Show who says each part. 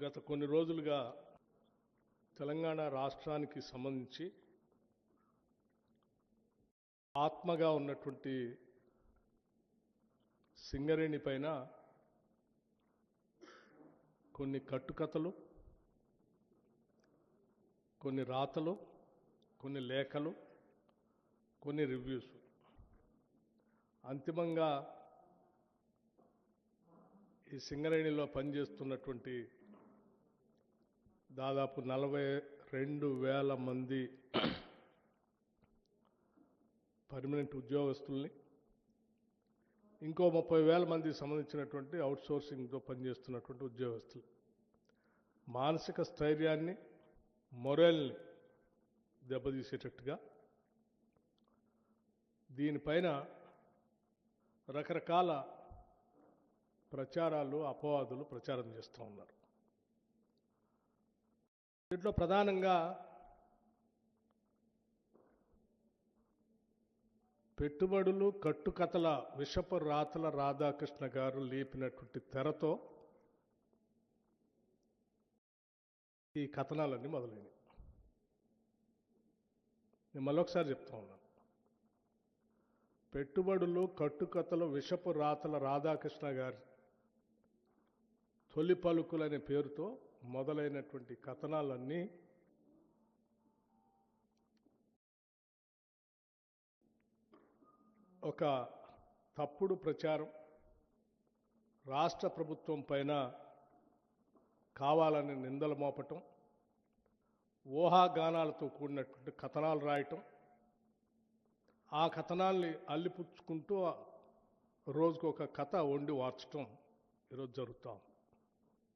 Speaker 1: గత కొన్ని రోజులుగా తెలంగాణ రాష్ట్రానికి సంబంధించి ఆత్మగా ఉన్నటువంటి సింగరేణి పైన కొన్ని కట్టుకథలు, కొన్ని రాతలు, కొన్ని లేఖలు, కొన్ని రివ్యూస్, అంతిమంగా ఈ సింగరేణిలో పనిచేస్తున్నటువంటి దాదాపు 42,000 మంది పర్మనెంట్ ఉద్యోగస్తుల్ని, ఇంకో 30,000 మందికి సంబంధించినటువంటి అవుట్సోర్సింగ్తో పనిచేస్తున్నటువంటి ఉద్యోగస్తులు మానసిక స్థైర్యాన్ని, మొరల్ని దెబ్బతీసేటట్టుగా దీనిపైన రకరకాల ప్రచారాలు, అపవాదులు ప్రచారం చేస్తూ ఉన్నారు. దీంట్లో ప్రధానంగా పెట్టుబడులు, కట్టుకథల విషపు రాతల రాధాకృష్ణ గారు లేపినటువంటి తెరతో ఈ కథనాలన్నీ మొదలైనవి. నేను మళ్ళొకసారి చెప్తా ఉన్నాను. పెట్టుబడులు, కట్టుకథలు, విషపు రాతల రాధాకృష్ణ గారి తొలి పలుకులనే పేరుతో మొదలైనటువంటి కథనాలన్నీ ఒక తప్పుడు ప్రచారం, రాష్ట్ర ప్రభుత్వం పైన కావాలని నిందలు మోపటం, ఊహాగానాలతో కూడినటువంటి కథనాలు రాయటం, ఆ కథనాల్ని అల్లిపుచ్చుకుంటూ రోజుకొక కథ వండి వార్చటం ఈరోజు జరుగుతూ ఉంది.